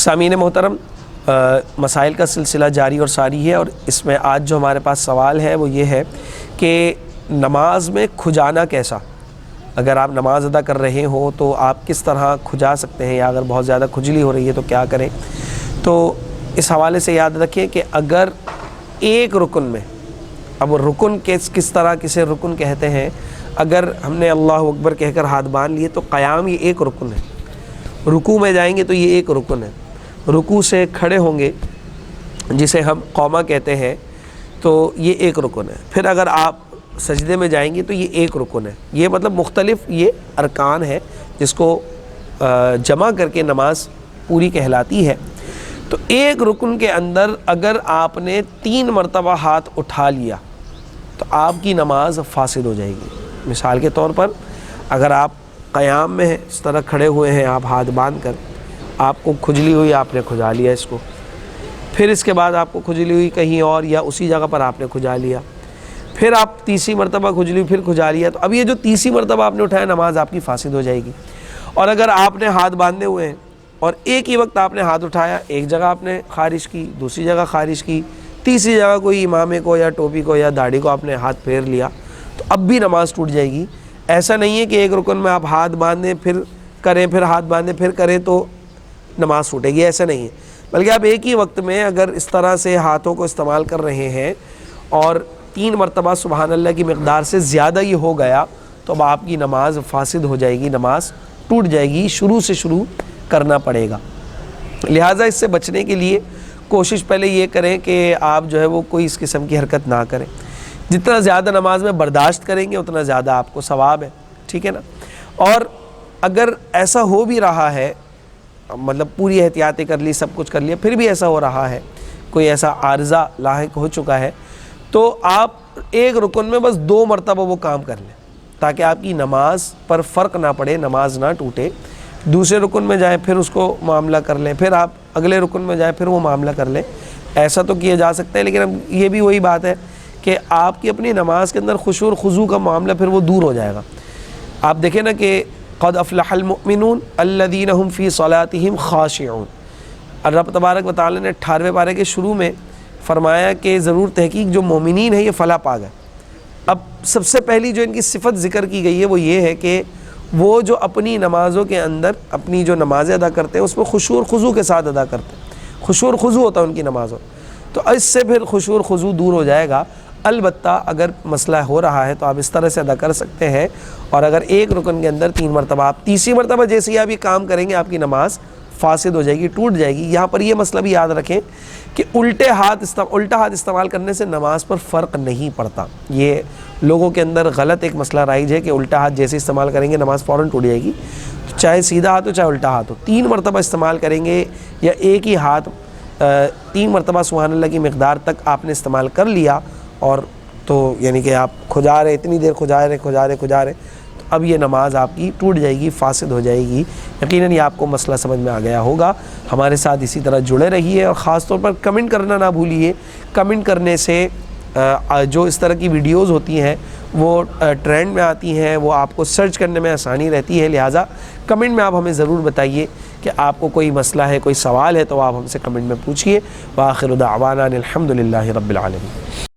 سامعین محترم، مسائل کا سلسلہ جاری اور ساری ہے، اور اس میں آج جو ہمارے پاس سوال ہے وہ یہ ہے کہ نماز میں کھجانا کیسا؟ اگر آپ نماز ادا کر رہے ہو تو آپ کس طرح کھجا سکتے ہیں، یا اگر بہت زیادہ کھجلی ہو رہی ہے تو کیا کریں؟ تو اس حوالے سے یاد رکھیں کہ اگر ایک رکن میں، اب رکن کس طرح کسے رکن کہتے ہیں، اگر ہم نے اللہ اکبر کہہ کر ہاتھ باندھ لیے تو قیام یہ ایک رکن ہے، رکوع میں جائیں گے تو یہ ایک رکن ہے، رکوع سے کھڑے ہوں گے جسے ہم قومہ کہتے ہیں تو یہ ایک رکن ہے، پھر اگر آپ سجدے میں جائیں گے تو یہ ایک رکن ہے۔ یہ مطلب مختلف یہ ارکان ہے جس کو جمع کر کے نماز پوری کہلاتی ہے۔ تو ایک رکن کے اندر اگر آپ نے 3 مرتبہ ہاتھ اٹھا لیا تو آپ کی نماز فاسد ہو جائے گی۔ مثال کے طور پر اگر آپ قیام میں ہیں، اس طرح کھڑے ہوئے ہیں آپ ہاتھ باندھ کر، آپ کو کھجلی ہوئی، آپ نے کھجا لیا اس کو، پھر اس کے بعد آپ کو کھجلی ہوئی کہیں اور یا اسی جگہ پر آپ نے کھجا لیا، پھر آپ تیسری مرتبہ کھجلی ہوئی، پھر کھجا لیا، تو اب یہ جو تیسری مرتبہ آپ نے اٹھایا نماز آپ کی فاسد ہو جائے گی۔ اور اگر آپ نے ہاتھ باندھے ہوئے ہیں اور ایک ہی وقت آپ نے ہاتھ اٹھایا، ایک جگہ آپ نے خارج کی، دوسری جگہ خارج کی، تیسری جگہ کوئی امامے کو یا ٹوپی کو یا داڑھی کو آپ نے ہاتھ پھیر لیا، تو اب بھی نماز ٹوٹ جائے گی۔ ایسا نہیں ہے کہ ایک رکن میں آپ ہاتھ باندھیں پھر کریں، پھر ہاتھ باندھیں پھر کریں تو نماز ٹوٹے گی، ایسا نہیں ہے، بلکہ آپ ایک ہی وقت میں اگر اس طرح سے ہاتھوں کو استعمال کر رہے ہیں اور 3 مرتبہ سبحان اللہ کی مقدار سے زیادہ یہ ہو گیا تو اب آپ کی نماز فاسد ہو جائے گی، نماز ٹوٹ جائے گی، شروع سے شروع کرنا پڑے گا۔ لہٰذا اس سے بچنے کے لیے کوشش پہلے یہ کریں کہ آپ جو ہے وہ کوئی اس قسم کی حرکت نہ کریں۔ جتنا زیادہ نماز میں برداشت کریں گے اتنا زیادہ آپ کو ثواب ہے، ٹھیک ہے نا؟ اور اگر ایسا ہو بھی رہا ہے، مطلب پوری احتیاطیں کر لی، سب کچھ کر لیا، پھر بھی ایسا ہو رہا ہے، کوئی ایسا عارضہ لاحق ہو چکا ہے، تو آپ ایک رکن میں بس 2 مرتبہ وہ کام کر لیں تاکہ آپ کی نماز پر فرق نہ پڑے، نماز نہ ٹوٹے۔ دوسرے رکن میں جائیں پھر اس کو معاملہ کر لیں، پھر آپ اگلے رکن میں جائیں پھر وہ معاملہ کر لیں، ایسا تو کیا جا سکتا ہے، لیکن اب یہ بھی وہی بات ہے کہ آپ کی اپنی نماز کے اندر خشوع اور خضوع کا معاملہ پھر وہ دور ہو جائے گا۔ آپ دیکھیں نا کہ قد افلح المؤمنون الذین هم فی صلاتهم خاشعون، اور رب تبارک و تعالی نے 18ویں پارے کے شروع میں فرمایا کہ ضرور تحقیق جو مومنین ہیں یہ فلاح پا گئے۔ اب سب سے پہلی جو ان کی صفت ذکر کی گئی ہے وہ یہ ہے کہ وہ جو اپنی نمازوں کے اندر اپنی جو نمازیں ادا کرتے ہیں اس میں خشوع اور خضوع کے ساتھ ادا کرتے ہیں، خشوع اور خضوع ہوتا ہے ان کی نمازوں، تو اس سے پھر خشوع اور خضوع دور ہو جائے گا۔ البتہ اگر مسئلہ ہو رہا ہے تو آپ اس طرح سے ادا کر سکتے ہیں، اور اگر ایک رکن کے اندر 3 مرتبہ، آپ تیسری مرتبہ جیسے ہی آپ یہ کام کریں گے آپ کی نماز فاسد ہو جائے گی، ٹوٹ جائے گی۔ یہاں پر یہ مسئلہ بھی یاد رکھیں کہ الٹا ہاتھ استعمال کرنے سے نماز پر فرق نہیں پڑتا۔ یہ لوگوں کے اندر غلط ایک مسئلہ رائج ہے کہ الٹا ہاتھ جیسے استعمال کریں گے نماز فوراً ٹوٹ جائے گی، چاہے سیدھا ہاتھ ہو چاہے الٹا ہاتھ ہو، 3 مرتبہ استعمال کریں گے، یا ایک ہی ہاتھ 3 مرتبہ سبحان اللہ کی مقدار تک آپ نے استعمال کر لیا، اور تو یعنی کہ آپ کھجا رہے، اتنی دیر کھجا رہے، تو اب یہ نماز آپ کی ٹوٹ جائے گی، فاسد ہو جائے گی۔ یقیناً یہ آپ کو مسئلہ سمجھ میں آ گیا ہوگا۔ ہمارے ساتھ اسی طرح جڑے رہیے، اور خاص طور پر کمنٹ کرنا نہ بھولیے۔ کمنٹ کرنے سے جو اس طرح کی ویڈیوز ہوتی ہیں وہ ٹرینڈ میں آتی ہیں، وہ آپ کو سرچ کرنے میں آسانی رہتی ہے، لہٰذا کمنٹ میں آپ ہمیں ضرور بتائیے کہ آپ کو کوئی مسئلہ ہے، کوئی سوال ہے تو آپ ہم سے کمنٹ میں پوچھیے۔ وآخر دعوانا الحمد للہ رب العالمین۔